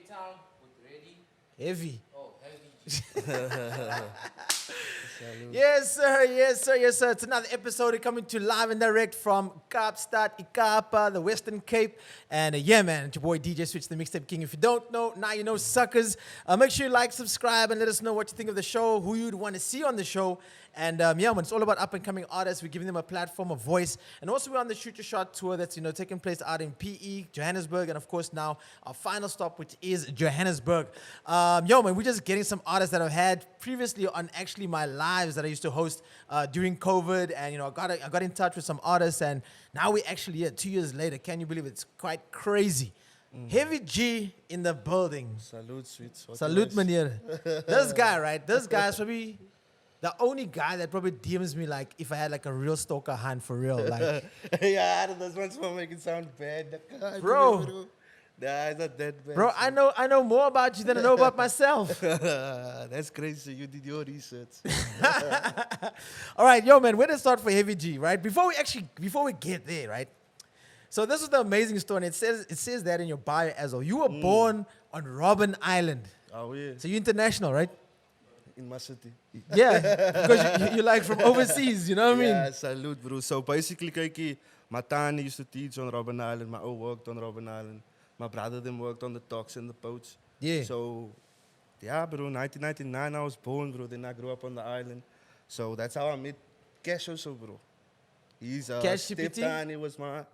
Town with Ready. Heavy. Oh, Heavy. Yes, sir. Yes, sir. Yes, sir. It's another episode coming to live and direct from Kaapstad, Ikapa, the Western Cape. And yeah, man, it's your boy DJ Switch, the Mixtape King. If you don't know, now you know, suckers. Make sure you like, subscribe, and let us know what you think of the show, who you'd want to see on the show. And yeah, man, it's all about up and coming artists. We're giving them a platform, a voice. And also, we're on the Shoot Your Shot tour that's, taking place out in PE, Johannesburg. And of course, now our final stop, which is Johannesburg. Yo, man, we're just getting some artists that I've had previously on actually my lives that I used to host during COVID. And, I got in touch with some artists. And now we actually here 2 years later. Can you believe it? It's quite crazy. Heavy G in the building. Salute, sweets. Salute, meneer. This guy, right? This guy is probably the only guy that probably DMs me like if I had like a real stalker hunt for real. Like, Yeah, those ones will make it sound bad. Bro. Nah, it's not that bad. bro, I know more about you than I know about myself. That's crazy. You did your research. All right, yo, man, where to start for Heavy G, right? Before we get there, right? So this is the amazing story. And it says that in your bio as well. You were born on Robben Island. Oh, yeah. So you're international, right? In my city. Yeah, because you're like from overseas, you know what I mean? Yeah, salute, bro. So basically, kijk, my tani used to teach on Robben Island. My old worked on Robben Island. My brother then worked on the docks and the boats. Yeah. So, yeah, bro, 1999 I was born, bro. Then I grew up on the island. So that's how I met Cash also, bro. He's Cash Step GPT? Tani was my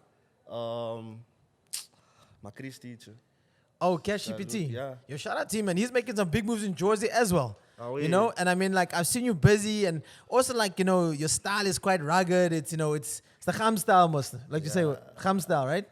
Chris teacher. Oh, Cash Salute, GPT. yeah. Yo, shout out to him, man. He's making some big moves in Jersey as well. Oh, You yeah. know, and I mean, like, I've seen you busy, and also, like, your style is quite rugged. It's the Kham style, most. Like you say, Kham style, right?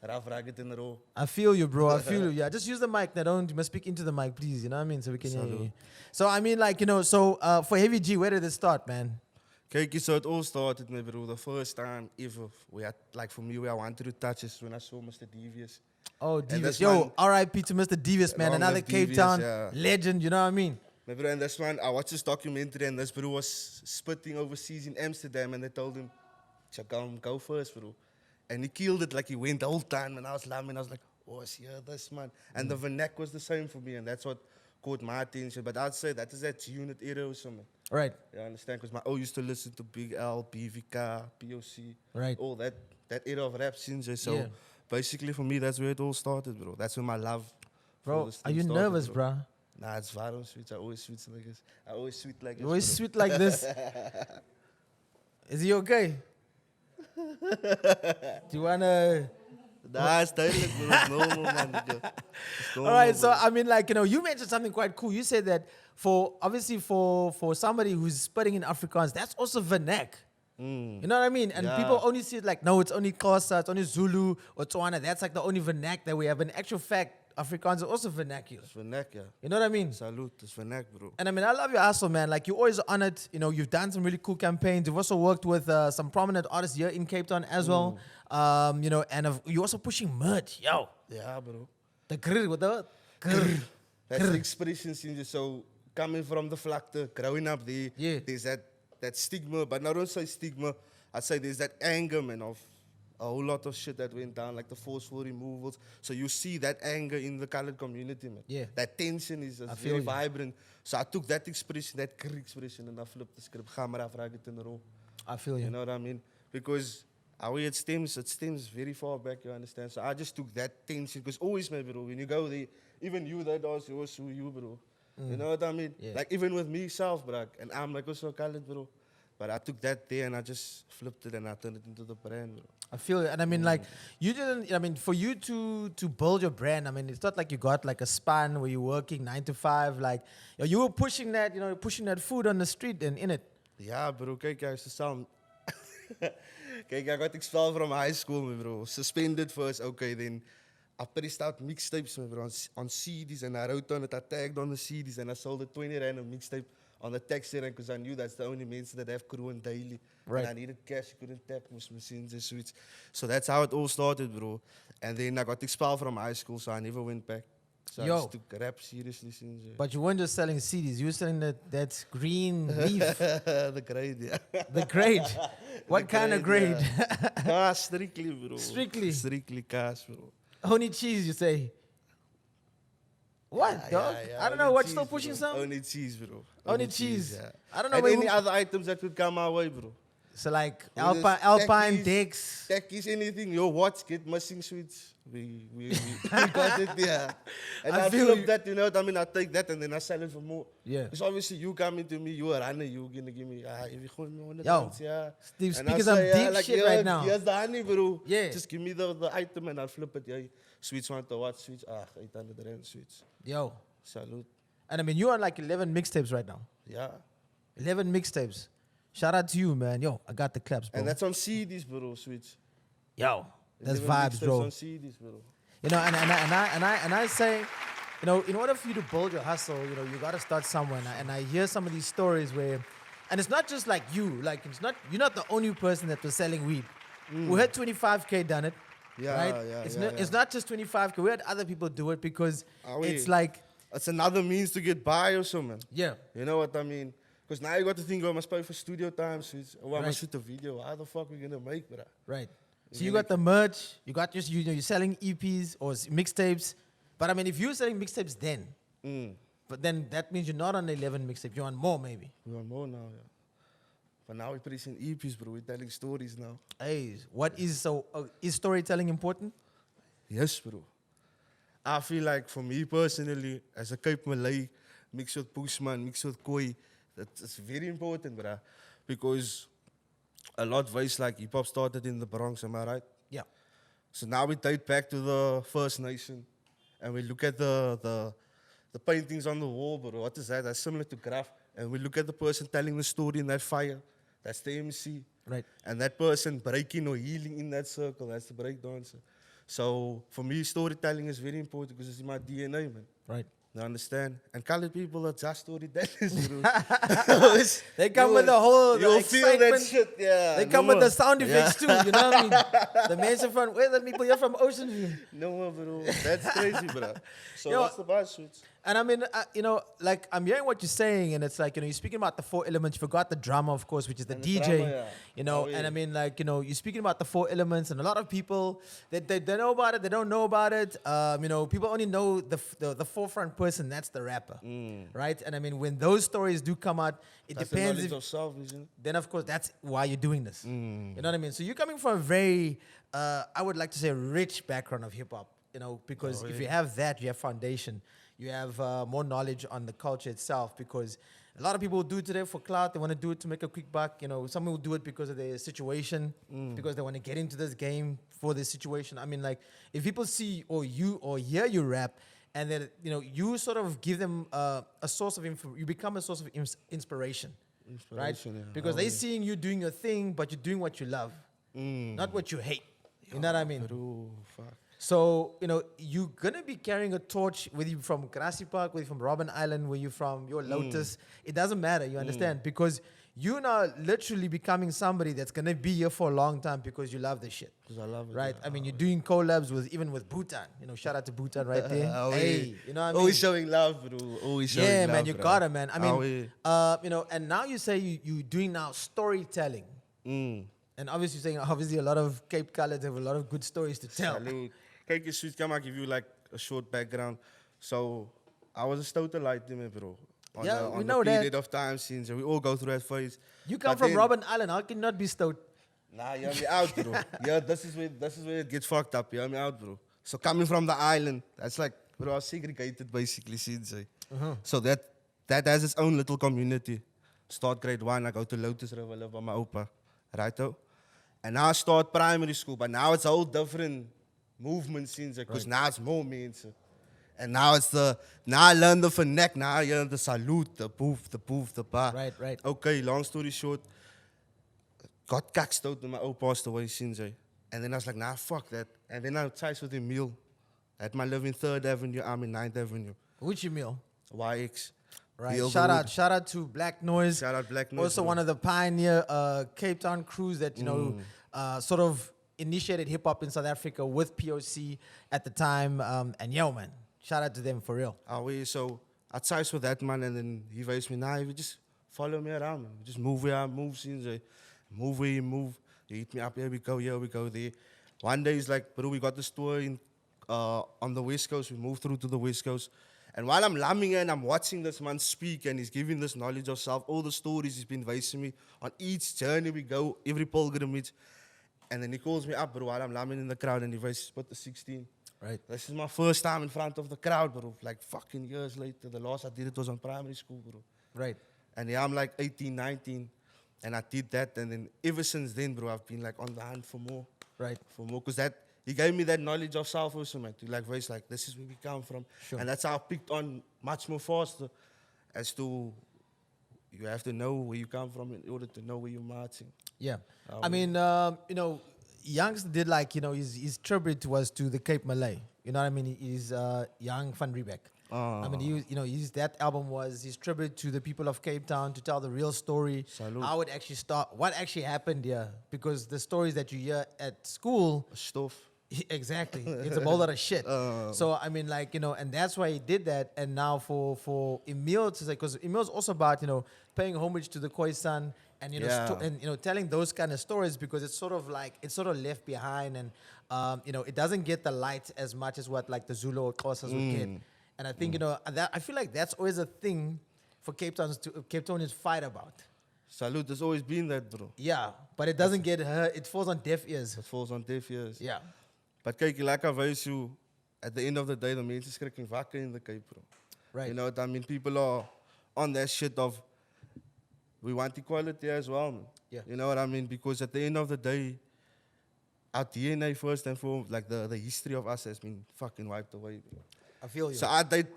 Rough, rugged in the row. I feel you, bro. I feel you. Yeah, just use the mic. Now, you must speak into the mic, please. You know what I mean? So we can hear Salute. you. So, I mean, like, for Heavy G, where did it start, man? Kijk, so it all started, my bro. The first time ever we had, like for me, where I wanted to touch is when I saw Mr. Devious. Oh, And Devious. this Yo, one- R.I.P. to Mr. Devious, man. Long Another live Cape Devious, Town yeah. legend, you know what I mean? My bro, and this one, I watched this documentary and this bro was spitting overseas in Amsterdam and they told him, go first, bro. And he killed it like he went the whole time and I was laughing. I was like, oh, yeah, this man. And the vernac was the same for me and that's what caught my attention. But I'd say that is that unit era or something. Right. You understand? Because my old used to listen to Big L, BVK, POC. Right. All that era of rap scenes. So Yeah. basically for me, that's where it all started, bro. That's where my love for Bro, this are thing you started, nervous, bro? Nah, it's viral sweets. I always sweet like this. I always sweet like this. You always bro. sweet like this. Is he okay? Do you wanna? Nah, it's duidelijk, bro. It's normal, man. It's All normal, right. So bro. I mean, like you mentioned something quite cool. You said that for somebody who's spitting in Afrikaans, that's also vernac. You know what I mean? And Yeah. people only see it like, no, it's only Xhosa, it's only Zulu or Tswana. That's like the only vernac that we have. In actual fact, Afrikaans is also vernacular. It's vernac, yeah. You know what I mean? Salute, it's vernac, bro. And I mean, I love your hustle, man. Like, you're always on it. You've done some really cool campaigns. You've also worked with some prominent artists here in Cape Town as well. You're also pushing merch. Yo, Yeah, bro. the grr with the grr. That's the expression since so coming from the vlakte, growing up there, Yeah. there's that stigma, but not only stigma, I'd say there's that anger, man, of a whole lot of shit that went down, like the forceful removals. So you see that anger in the colored community, man. Yeah. That tension is feel very you. vibrant. So I took that expression, that grr expression, and I flipped the script, camera, vraag it in the row. I feel you. You know what I mean? Because how it stems very far back, you understand? So I just took that tension, because always, man, bro, when you go there, even you that does, who you, bro. You know what I mean? Yeah. Like even with me self, bro, and I'm like also colored, bro. But I took that there and I just flipped it and I turned it into the brand, bro. I feel it. And I mean, like, you didn't, I mean, for you to build your brand, I mean, it's not like you got like a span where you're working 9 to 5. Like, you were pushing that, pushing that food on the street and in it. Yeah, bro, kijk, I used to sound. Kijk, I got expelled from high school, man, bro. Suspended first, okay, then I pressed out mixtapes, man, bro, on CDs, and I wrote on it, I tagged on the CDs, and I sold a 20 rand a mixtape on the taxi rank, because I knew that's the only mensen that have crew and daily. Right. And I needed cash, I couldn't tap machines and switch. So that's how it all started, bro. And then I got expelled from high school, so I never went back. So Yo. I just took rap seriously since. But you weren't just selling CDs, you were selling that green leaf, The grade, yeah. the grade. What kind of grade? Kaas, strictly, bro. Strictly? Strictly kaas, bro. Only cheese, you say? What, dog? I don't know. Only What's still cheese, pushing bro. some? Only cheese, bro. Only cheese. yeah. I don't know. And Maybe any other items that would come our way, bro. so like Whether it's Alpine techies, Dicks. techies, anything. Your watch get missing sweets. We got it there. And I I feel flip you. that, you know what I mean? I take that and then I sell it for more. Yeah. Because obviously you coming to me, you a runner, you gonna give me, if you call me 100 Yo, pounds, yeah. Steve And speaking I some say, deep like, shit yeah, right now. Here's the honey, bro. Yeah. Just give me the item and I'll flip it. Yeah. Sweets want to what? Sweets? 800 rand sweets. Yo. Salute. And I mean, you're on like 11 mixtapes right now. Yeah. 11 mixtapes. Shout out to you, man. Yo, I got the claps, bro. And that's on CDs, bro, sweets. Yo, that's 11 vibes, mixtapes bro. on CDs, bro. You know, and I say, you know, in order for you to build your hustle, you know, you got to start somewhere. And I hear some of these stories where, and it's not just like you, like you're not the only person that was selling weed. We had 25K done it, Yeah, right? yeah, It's yeah, not, yeah. it's not just 25K. We had other people do it because it's like, It's another means to get by or something. yeah, You know what I mean? Because now you got to think, oh, I must pay for studio time. So it's, oh, I Right. must shoot a video. How the fuck we gonna make, bruh? right. So You're you gonna- got the merch, you got just, you know, you're selling EPs or mixtapes. But I mean, if you're selling mixtapes then, but then that means you're not on 11 mixtapes, you're on more maybe. We want more now, yeah. But now we're producing EPs, bro. We're telling stories now. Hey, what is storytelling important? Yes, bro. I feel like for me personally, as a Cape Malay, mixed with Bushman, mixed with Koi, that's very important, bruh. Because a lot of ways like hip hop started in the Bronx, am I right? Yeah. So now we date back to the First Nation and we look at the paintings on the wall, bro. What is that? That's similar to graph. And we look at the person telling the story in that fire. That's the MC. Right. And that person breaking or healing in that circle, that's the breakdancer. So for me, storytelling is very important because it's in my DNA, man. Right. You understand? And colored people are just storytellers, bro. They come with the whole You'll the feel that excitement. shit, yeah. They no come with more. the sound effects too, you know what I mean? The men from where the people here from Ocean View. No more, bro. That's crazy, bro. So Yo, what's the bad switch? And I mean, you know, like I'm hearing what you're saying, and it's like, you know, you're speaking about the four elements. You forgot the drama, of course, which is the And the DJ. drama, yeah. You know, Oh, yeah. and I mean, like, you know, you're speaking about the four elements, and a lot of people they know about it, they don't know about it. You know, people only know the forefront person. That's the rapper, right? And I mean, when those stories do come out, it That's depends the if. knowledge of self, isn't it? Then of course that's why you're doing this. You know what I mean? So you're coming from a very, I would like to say, rich background of hip hop. You know, because if you have that, you have foundation. You have more knowledge on the culture itself. Because a lot of people do it today for clout. They want to do it to make a quick buck. You know, some will do it because of their situation, because they want to get into this game for this situation. I mean, like if people see or hear you rap, and then you know you sort of give them a source of you become a source of inspiration, right? Inspiration, yeah. Because Oh, they yeah. seeing you doing your thing, but you're doing what you love, not what you hate. You know what I mean? Bro, fuck. So, you know, you're going to be carrying a torch, whether you're from Grassy Park, whether you're from Robben Island, where you're from, your Lotus. It doesn't matter, you understand? Because you're now literally becoming somebody that's going to be here for a long time because you love this shit. Because I love it. Right? yeah. I mean, you're doing collabs even with Bhutan. You know, shout out to Bhutan right there. Oh, Hey, yeah. you know what I mean? Always showing love, bro. Always showing Yeah, love. man, you bro. got it, man. I Oh, mean, yeah. you know, and now you say you're doing now storytelling. And obviously you're saying, obviously a lot of Cape Coloureds have a lot of good stories to tell. Salute. Kijk eens, Sweet, come I give you like a short background. So, I was a stoter light, bro. On Yeah, the, we on know the that. period of time since we all go through that phase. You come But from then- Robben Island. How can you not be stoked? Nah, you hear me out, bro. Yeah, this is where it gets fucked up. You hear me out, bro. So coming from the island, that's like, bro, I was segregated basically since. So that has its own little community. Start grade 1, I go to Lotus River, live by my opa. Right, though? And now I start primary school, but now it's a whole different movement since, because now it's more mense. And now now I learn the vernac, now I learn the salute, the poof, the pa. Right, right. Okay, long story short, got kacked out and my old passed away since. And then I was like, nah, fuck that. And then I tried with Emil. At my live in 3rd Avenue, I'm in 9th Avenue. Which meal? YX. Right. The Shout Overwood. out to Black Noise. Shout out Black Noise, Also bro. one of the pioneer Cape Town crews that, you know, sort of initiated hip hop in South Africa with POC at the time. And yo, man, shout out to them for real. So I tried with that man, and then he raised me, nah, you just follow me around, man. Just move where I move since. Move where you move. You hit me up, here we go there. One day he's like, bro, we got the store in on the West Coast. We moved through to the West Coast. And while I'm lamming and I'm watching this man speak and he's giving this knowledge of self, all the stories he's been advising me on each journey we go, every pilgrimage. And then he calls me up, bro, while I'm lamming in the crowd and he advises, put the 16. Right. This is my first time in front of the crowd, bro. Like fucking years later. The last I did it was on primary school, bro. Right. And yeah, I'm like 18, 19. And I did that. And then ever since then, bro, I've been like on the hunt for more. Right. For more. Because that, he gave me that knowledge of self also, man. To like voice, like, this is where we come from. Sure. And that's how I picked on much more faster as to you have to know where you come from in order to know where you're marching. Yeah. I mean, Young's did like, his tribute was to the Cape Malay. You know what I mean? He's Young van Riebeck. I mean, that album was his tribute to the people of Cape Town to tell the real story, Salute. how it actually started, what actually happened here. Because the stories that you hear at school, Stuff. exactly, it's a whole lot of shit. So I mean, like, and that's why he did that. And now for Emil to say, because Emil's also about paying homage to the Khoisan and and telling those kind of stories, because it's sort of left behind, and it doesn't get the light as much as what like the Zulu or Xhosas would get. And I think that I feel like that's always a thing for Cape Townians fight about. Salute, there's always been that, bro. Yeah, but it doesn't get heard. It falls on deaf ears. It falls on deaf ears. Yeah. But kyk, like I wys you, at the end of the day, the mense skriking wakker in the Cape, bro. Right. You know what I mean? People are on that shit of, we want equality as well, man. Yeah. You know what I mean? Because at the end of the day, our DNA first and foremost, like the history of us has been fucking wiped away, bro. I feel you. So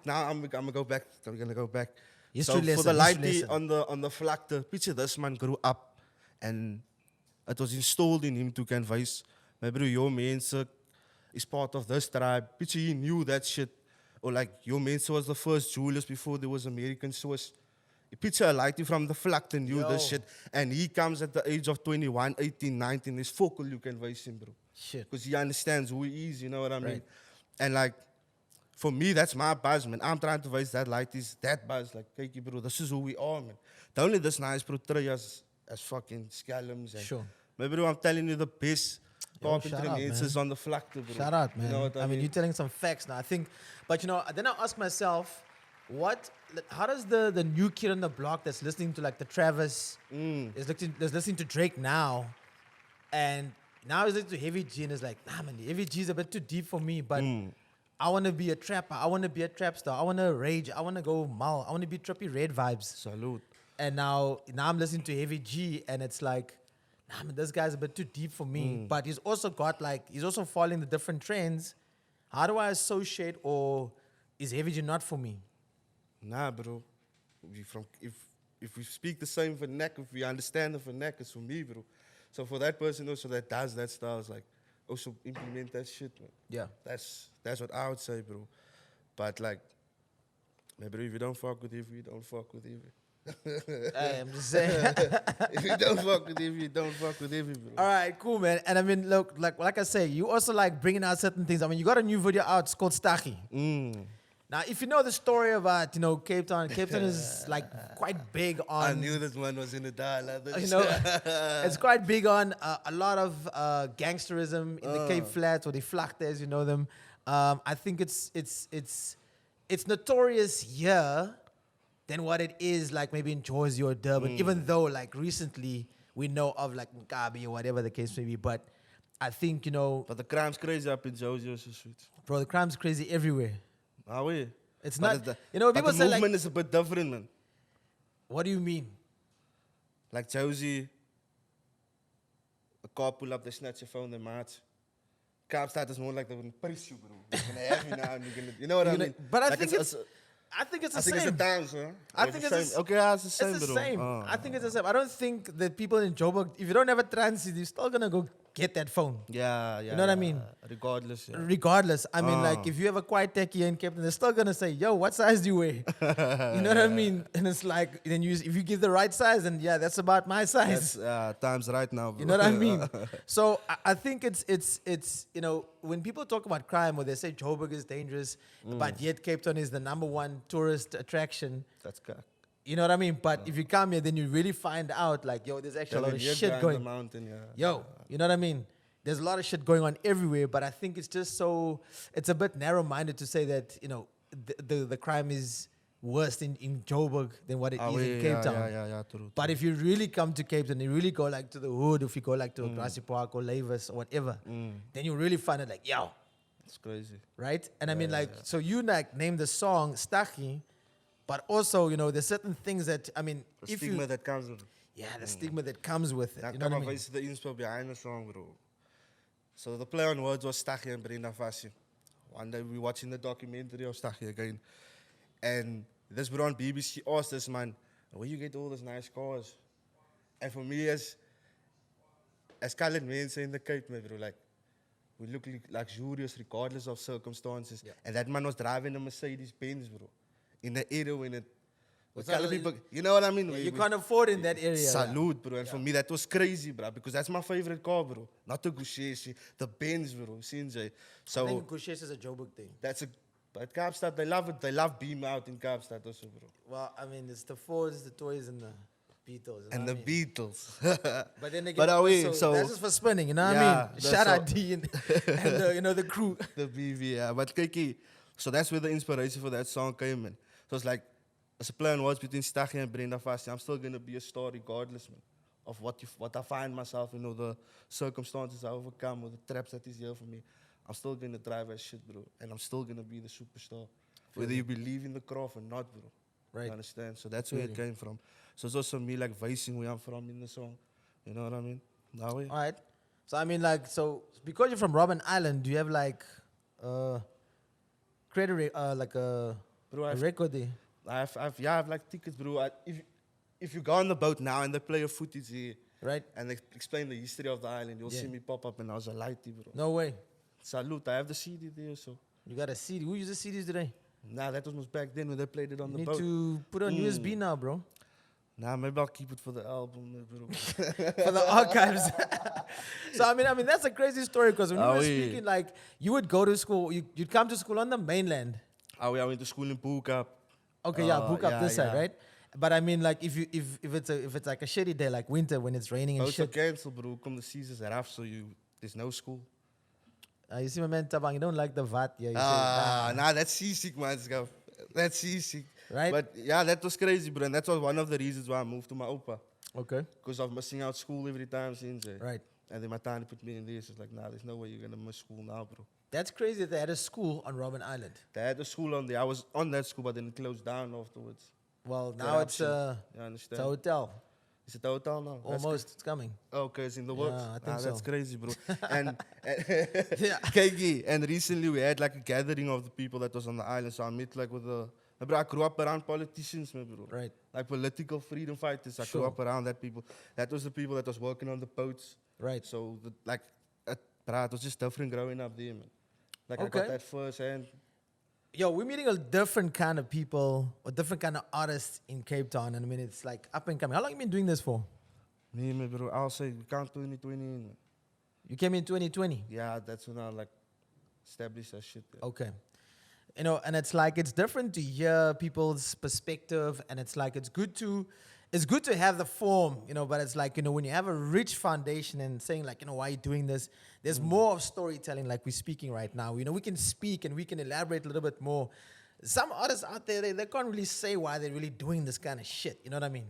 now I'm gonna go back. I'm gonna go back. History So for lesson, the history lighty lesson. on the vlakte, picture this man grew up and it was installed in him to convince, my bro, your mense is part of this tribe. Picture he knew that shit. Or like your mense was the first Julius before there was American Swiss. Picture a lighty from the vlakte knew Yo. this shit. And he comes at the age of 21, 18, 19. He's focal, you can convince him, bro. Shit. Because he understands who he is, you know what I mean? Right. And like, for me, that's my buzz, man. I'm trying to raise that light is that buzz. Like, kyk, bro, this is who we are, man. The only this nice portray as fucking scallums. And Sure. My bro, I'm telling you the best Yo, carpentry shout out, is on the vlakte, bro. Shout out, man. You know what I mean, you're telling some facts now. I think, but then I ask myself, how does the new kid on the block that's listening to like the Travis, is listening to Drake now, and now he's listening to Heavy G and is like, nah, man, Heavy G is a bit too deep for me, but I want to be a trapper. I want to be a trap star. I want to rage. I want to go mal. I want to be trippy red vibes. Salute. And now I'm listening to Heavy G, and it's like, nah, man, this guy's a bit too deep for me. But he's also following the different trends. How do I associate, or is Heavy G not for me? Nah, bro. If we speak the same vernac, if we understand the vernac, it's for me, bro. So for that person also that does that style, it's like, also implement that shit, man. Yeah. That's what I would say, bro. But like, man, bro, if you don't fuck with Ivy, you don't fuck with Ivy. Hey, I'm just saying. If you don't fuck with Ivy, you don't fuck with Ivy, bro. All right, cool, man. And I mean, look, like I say, you also like bringing out certain things. I mean, you got a new video out. It's called Stachy. Now, if you know the story about, Cape Town is like quite big on. I knew this one was in the dialogue. It's quite big on a lot of gangsterism in the Cape Flats, or the Vlakte as you know them. I think it's notorious here than what it is like maybe in Jersey or Durban, even though like recently we know of like Mkabi or whatever the case may be. But I think, But the crime's crazy up in Josie or shit. bro, the crime's crazy everywhere. Ah, we? It's But not, but people the say movement like, is a bit different, man. what do you mean? Like Josie, a car pull up, they snatch your phone, they march. Kaapstad is more like they're going to praise you, bro. They're going to have you now. And you're gonna, you know what I mean? But I Like think it's the I think it's same. the times, huh? I Or think the it's the same. Okay, it's the same, It's the bro. same. I think it's the same. I don't think that people in Joburg, if you don't have a transit, you're still gonna go get that phone. Yeah. know what I mean? Regardless, yeah. Regardless, I mean, like if you have a quiet techie in Captain, they're still gonna say, "Yo, what size do you wear?" You know what I mean? And it's like, then if you give the right size, then yeah, that's about my size. That's times right now, bro. You know what I mean? So I think it's when people talk about crime or they say Joburg is dangerous, but yet Cape Town is the #1 tourist attraction. That's cock. You know what I mean? But if you come here, then you really find out like, yo, there's actually a lot of shit The going. mountain, yeah. Yo, you know what I mean? There's a lot of shit going on everywhere, but I think it's just it's a bit narrow-minded to say that, the crime is worse in Joburg than what it is in Cape Town. Yeah, true. But if you really come to Cape Town, you really go like to the hood, if you go like to Grassy Park or Lavis or whatever, then you really find it like, yo, It's crazy. right? And I mean, like, so you like name the song Staki, but also, you know, there's certain things that, I mean, The stigma that comes with it. the stigma that comes with it. That You know come what I mean? the inspo behind the song, bro. So the play on words was Stachy and Brenda Fassi. One day we watching the documentary of Stachy again. And this bro on BBC asked this man, where you get all those nice cars? And for me as colored men in the Cape, man, bro, like, we look luxurious regardless of circumstances. Yeah. And that man was driving a Mercedes Benz, bro. In the era when it, with What's colored that? people, you know what I mean? You can't afford in that area. Salute, bro. And for me, that was crazy, bro. Because that's my favorite car, bro. Not the Gucci, the Benz, bro. CJ. I So think Gushes is a Joburg thing. that's a. But Kaapstad, they love it. They love Beam out in Kaapstad also, bro. Well, I mean, it's the Fords, the Toys, and the Beatles. You know And the what I mean? Beatles. But then again, But are we- also, so- that's just for spinning, you know what Yeah, I mean? that's Shout out all- D and the, you know, the crew. The BV, yeah. But Kiki, so that's where the inspiration for that song came in. So it's like, as a play on words between Stachy and Brenda Fassi, I'm still gonna be a star regardless, man, of what I find myself, you know, the circumstances I overcome or the traps that is here for me. I'm still gonna drive that shit, bro, and I'm still gonna be the superstar, whether you believe in the craft or not, bro. Right. You understand? So that's where it came from. So it's also me like voicing where I'm from in the song. You know what I mean? That way. All right. So, I mean, like, so because you're from Robben Island, do you have like credit, like Bro, a I've- record there? I have like tickets, bro. If you go on the boat now and they play a footage here, Right? and they explain the history of the island, you'll Yeah. see me pop up and I was a lighty, bro. No way. Salute, I have the CD there, so. You got a CD. Who uses CDs today? Nah, that was back then when they played it on You the need boat. to put it on USB now, bro. Nah, maybe I'll keep it for the album, bro. For the archives. So I mean that's a crazy story because when you Oh, were yeah. speaking, like you would go to school, you'd come to school on the mainland. I went to school in Boekap. Okay, yeah, book up yeah, this side, yeah. right? But I mean, like if it's like a shitty day, like winter when it's raining and Boats are shit. cancelled, bro. Come the seasons are off, so there's no school. You see my man Tabang, you don't like the VAT, yeah. You say, Nah, that's seasick, man. That's seasick. Right? But yeah, that was crazy, bro. And that was one of the reasons why I moved to my opa. okay, Because of missing out school every time since. right. And then my tiny put me in this. It's like, nah, there's no way you're gonna miss school now, bro. That's crazy that they had a school on Robben Island. They had a school on there. I was on that school, but then it closed down afterwards. Well, now it's Corruption. You a understand? hotel. Is it a hotel now? That's Almost, it's coming. okay, it's in the works. I think That's so. crazy, bro. and Yeah. KG, and recently we had like a gathering of the people that was on the island. So I met like with the. Bro, I grew up around politicians, man, bro. Right. Like political freedom fighters. I grew Sure. up around that people. That was the people that was working on the boats. Right. So bro, it was just different growing up there, man. Like I Okay. got that first hand. Yo, we're meeting a different kind of people, or different kind of artists in Cape Town, and I mean it's like up and coming. How long you been doing this for? Me, man, bro. I'll say we count 2020 in, man. You came in 2020. Yeah, that's when I like established that shit there. Okay. You know, and it's like it's different to hear people's perspective, and it's like it's good to have the form, you know, but it's like, you know, when you have a rich foundation and saying like, you know, why are you doing this? There's more of storytelling like we're speaking right now. You know, we can speak and we can elaborate a little bit more. Some artists out there, they can't really say why they're really doing this kind of shit. You know what I mean?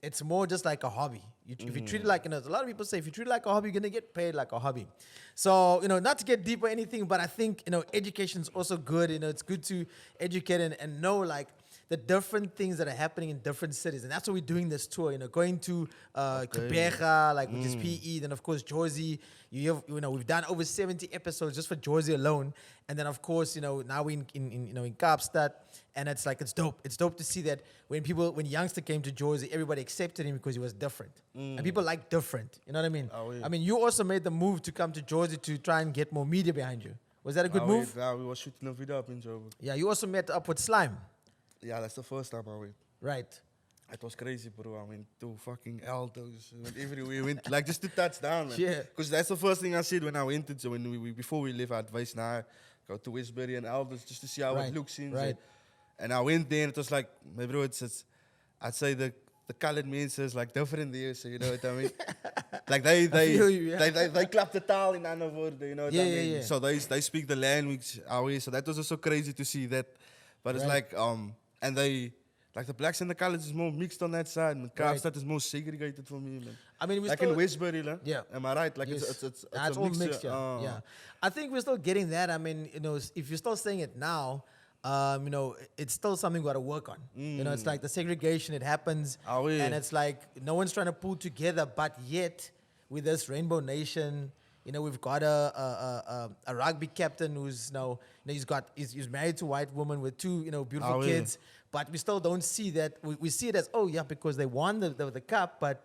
It's more just like a hobby. If you treat it like, you know, a lot of people say, if you treat it like a hobby, you're going to get paid like a hobby. So, you know, not to get deep or anything, but I think, you know, education is also good. You know, it's good to educate and know, like, the different things that are happening in different cities. And that's what we're doing this tour, you know, going to Kibega, like, which is PE, then, of course, Jersey. You know, we've done over 70 episodes just for Jersey alone. And then, of course, you know, now we're in Kaapstad. And it's like, it's dope. It's dope to see that when youngster came to Jersey, everybody accepted him because he was different. And people like different. You know what I mean? Oh, yeah. I mean, you also made the move to come to Jersey to try and get more media behind you. Was that a good move? We were shooting a video up in Joburg. Yeah, you also met up with Slime. Yeah, that's the first time I went. Right. It was crazy, bro. I went to fucking Altos. Went everywhere. Went like just to touch down, man. Yeah. Because that's the first thing I said when I went to. So before we left, I advised now go to Westbury and Altos just to see how Right, it looks in. right. And I went there and it was like, my bro, it's I'd say the colored men says like different there, so you know what I mean? Like they feel you, yeah. they clap the taal in other words, you know what Yeah, I yeah, mean? yeah. So they speak the language our way. So that was also crazy to see that But it's Right. like, and they, like the blacks and the colors is more mixed on that side, and Kaapstad is more segregated for me, man. I mean, we Like still, in Westbury, lah. Yeah. Am I right? Like Yes. it's That's a all mixture. mixed, yeah. I think we're still getting that. I mean, if you're still saying it now, it's still something we got to work on. It's like the segregation, it happens, Ah, oui. and it's like no one's trying to pull together, but yet with this Rainbow Nation, we've got a rugby captain who's now, he's married to a white woman with two, beautiful Ah, oui. kids, but we still don't see that. We see it as, oh yeah, because they won the cup, but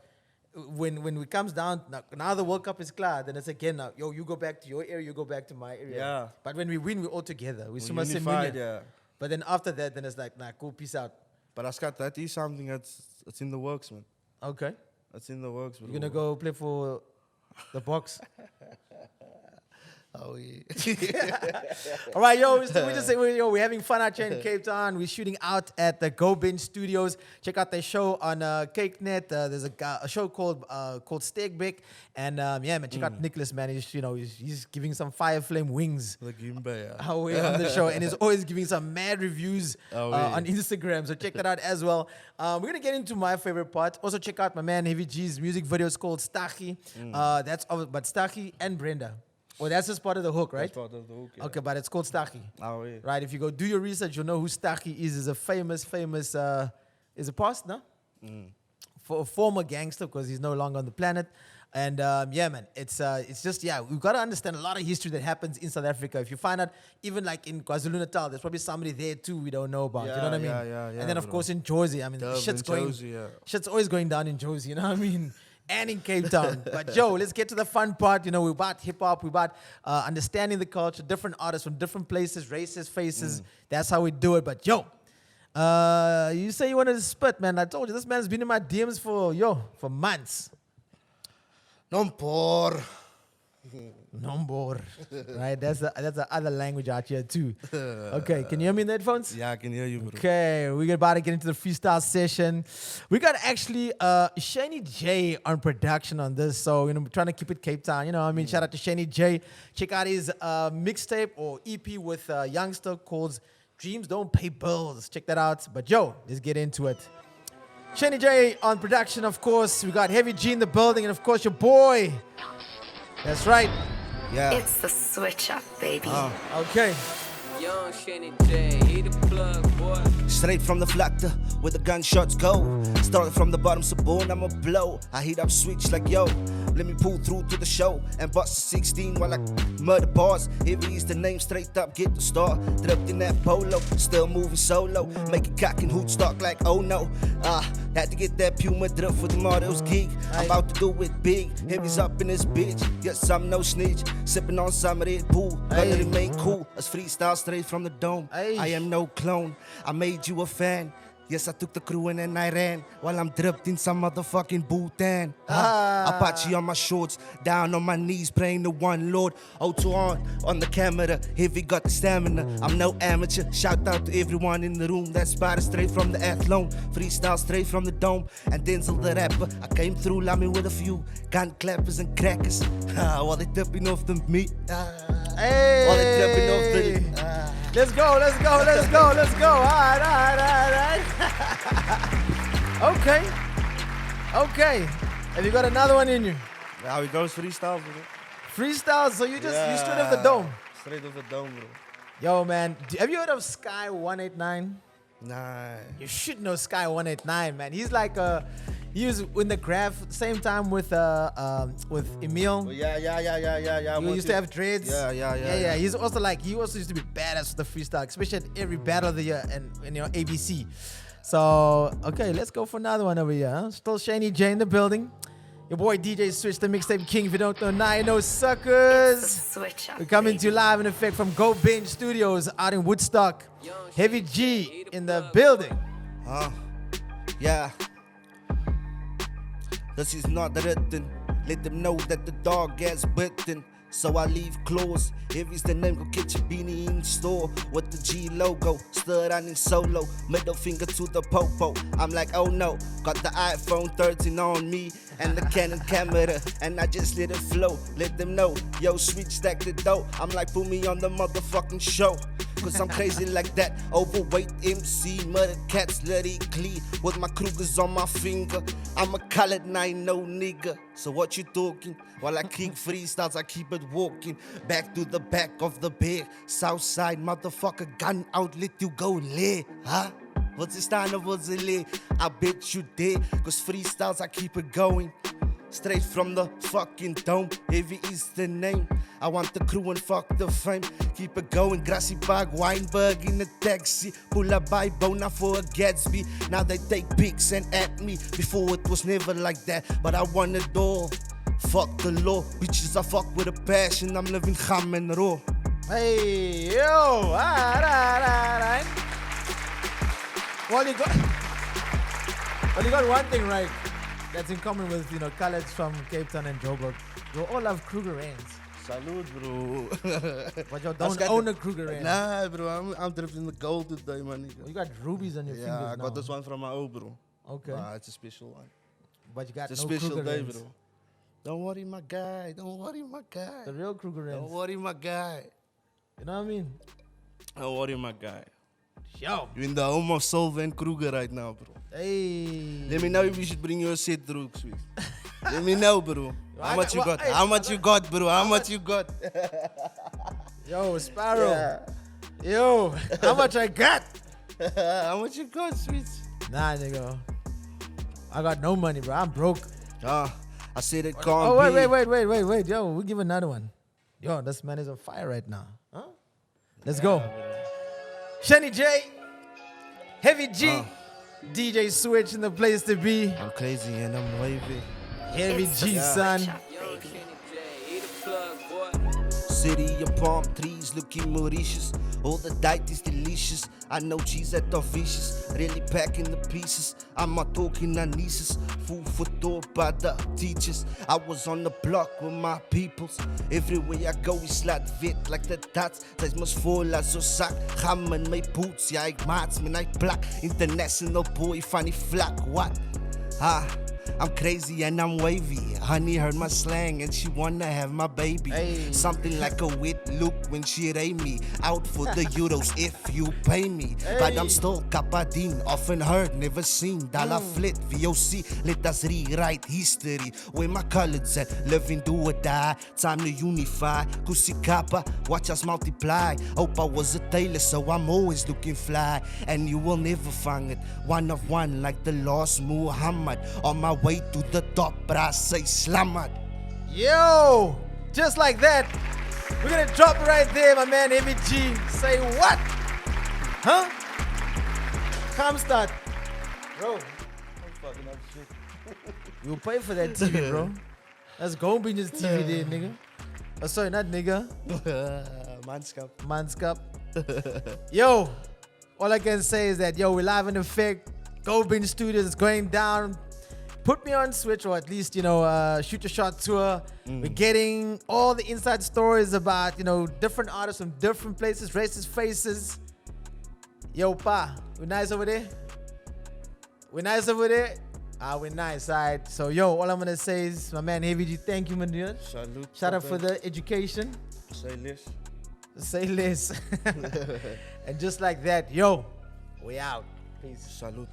when it comes down, now the World Cup is clear, then it's again, now, yo, you go back to your area, you go back to my area. Yeah. But when we win, we're all together. We're We're unified, yeah. But then after that, then it's like, nah, cool, peace out. But Askat, that is something that's in the works, man. Okay. That's in the works, bro. You're going to go play for the box. Oh, yeah. All right, yo, we just say we're having fun out here in Cape Town. We're shooting out at the Go Binge Studios. Check out their show on CakeNet. There's a show called Steakbeck, and yeah, man, check out Nicholas, man. He's giving some fire flame wings. The Gimba, yeah. On the show, and he's always giving some mad reviews on Instagram. So check that out as well. We're gonna get into my favorite part. Also check out my man Heavy G's music video. It's called Stachy. But Stachy and Brenda. Well, that's just part of the hook, right? That's part of the hook, yeah. Okay, but it's called Stachy. Oh, yeah. Right, if you go do your research, you'll know who Stachy is. Is a famous, is a past, no? For a former gangster, because he's no longer on the planet. And yeah, man, it's just, yeah, we've got to understand a lot of history that happens in South Africa. If you find out, even like in KwaZulu-Natal, there's probably somebody there too we don't know about. You know what I mean? Yeah, and then, of bro. course, in Jozi, I mean, Durban, shit's always going down in Jozi, you know what I mean? And in Cape Town. But yo, let's get to the fun part. We're about hip-hop, we're about understanding the culture, different artists from different places, races, faces. That's how we do it. But yo, you say you wanted to spit, man. I told you, this man's been in my DMs for months. Nompor. Nombor. Right, that's the other language out here too. Okay, can you hear me in the headphones? Yeah, I can hear you, bro. Okay, we're about to get into the freestyle session. We got actually Shani J on production on this, so we're trying to keep it Cape Town. Shout out to Shani J. Check out his mixtape or EP with a youngster called Dreams Don't Pay Bills. Check that out. But yo, let's get into it. Shani J on production, of course. We got Heavy G in the building, and of course your boy. That's right. Yeah. It's the switch up, baby. Okay. Young Shanny J, he the plug, boy. Straight from the flatter, where the gunshots go. Started from the bottom, so born I'ma blow. I heat up switch like yo. Let me pull through to the show and bust a 16 while I murder bars. Heavy is the name, straight up, get the star. Dripped in that polo, still moving solo. Make it cock and hoot stock like oh no. Had to get that Puma drip for the models geek. I'm about to do it big. Heavy's up in this bitch. Yes, I'm no snitch. Sipping on some Red Bull. Gonna remain cool. As freestyle straight from the dome. Ay. I am no clone. I made you a fan. Yes, I took the crew and then I ran while I'm dripped in some motherfucking Bhutan. Apache on my shorts, down on my knees, praying to one Lord. O2 on the camera, Heavy got the stamina. I'm no amateur. Shout out to everyone in the room that spotted straight from the athlone. Freestyle straight from the dome. And Denzel the rapper, I came through Lamy with a few gun clappers and crackers. While they tipping off the meat. Hey. While they tipping off the. Let's go. All right. Okay. Have you got another one in you? How it goes freestyle, bro. Freestyle, so you straight off the dome. Straight off the dome, bro. Yo, man, have you heard of Sky 189? Nah. You should know Sky 189, man. He's like he was in the graph same time with Emil. Oh, yeah. He used to have dreads. Yeah. He also used to be badass with the freestyle, especially at every battle of the year and ABC. So, okay, let's go for another one over here. Huh? Still Shani J in the building. Your boy DJ Switch, the mixtape king. If you don't know, now you know, suckers. It's the switch up, We're coming baby. to you live in effect from Go Binge Studios out in Woodstock. Heavy G in the building. Yeah. This is not written. Let them know that the dog gets bitten. So I leave close. Heavy's the name, go get your beanie in store. With the G logo, still running solo. Middle finger to the popo. I'm like, oh no. Got the iPhone 13 on me and the Canon camera. And I just let it flow. Let them know. Yo, switch stack the dough. I'm like, put me on the motherfucking show. Cause I'm crazy like that. Overweight MC, murdered cats, let it clean. With my Krugers on my finger. I'm a colored and I ain't no nigga. So what you talking? While I kick freestyles, I keep it walking. Back to the back of the bed. Southside, motherfucker, gun out, let you go lay. Huh? What's the stand of what's the lay? I bet you did. Cause freestyles, I keep it going. Straight from the fucking dome, heavy is the name. I want the crew and fuck the fame. Keep it going, Grassy Park, Weinberg in a taxi. Pull up by Bona for a Gatsby. Now they take pics and at me. Before it was never like that, but I want it all. Fuck the law, bitches I fuck with a passion. I'm living ham and raw. Hey, yo, alright. Well, you got one thing right. That's in common with, colors from Cape Town and Joburg. You all have Kruger ends. Salute, bro. But you don't own a Kruger end. Nah, bro, I'm drifting the gold today, man. You got rubies on your fingers now. I got this one from my old bro. Okay. It's a special one. But you got It's no a special Kruger day, ends. bro. Don't worry, my guy. Don't worry, my guy. The real Kruger ends. Don't worry, my guy. You know what I mean? Don't worry, my guy. Yo. You're in the home of Solve and Kruger right now, bro. Hey. Let me know if we should bring you a set through, sweet. Let me know, bro. How much you got? How much you got, bro? How much you got? Yo, Sparrow. Yo, how much I got? How much you got, sweet? Nah, nigga. I got no money, bro. I'm broke. I said it can't Oh, be. wait. Yo, we'll give another one. Yo, this man is on fire right now. Huh? Let's go. Shani J, Heavy G, DJ Switch in the place to be. I'm crazy and I'm wavy. Heavy It's G, the son. switch up, Yo, baby. Kenny J, eat a plug, boy. City of palm trees looking Mauritius. All the diet is delicious. I know cheese that are vicious. Really packing the pieces. I'm not talking nieces. Food for thought by the teachers. I was on the block with my peoples. Everywhere I go is laat wit like the dots. Zij must vol als zo zak. Gam in my boots. Ja, ik maats me ik plak. International boy van die vlak. What? I'm crazy and I'm wavy. Honey heard my slang and she wanna have my baby. Hey. Something like a wit look when she rate me. Out for the euros if you pay me. But I'm still Kapadin, often heard, never seen. Dollar flit, VOC, let us rewrite history. Where my colors at, living do or die. Time to unify. Kusi Kappa, watch us multiply. Hope I was a tailor, so I'm always looking fly. And you will never find it. One of one like the lost Muhammad. On my way to the top, but I say slamat. Yo, just like that. We're gonna drop it right there, my man Heavy G. Say what? Huh? Come start. Bro, I'm fucking up shit. You'll pay for that TV, bro. That's Goldbin's TV there, nigga. Oh, sorry, not nigga. Manskap. Manskap. Yo, all I can say is that, yo, we're live in effect. Goldbin Studios is going down. Put me on Switch, or at least, Shoot Your Shot tour. We're getting all the inside stories about, different artists from different places, races, faces. Yo, pa, we nice over there? We nice over there? We're nice, alright. So, yo, all I'm gonna say is, my man Heavy G, thank you, man, dude. Salute. Shout out for the education. Say less. Say less. And just like that, yo, we out. Peace. Salute.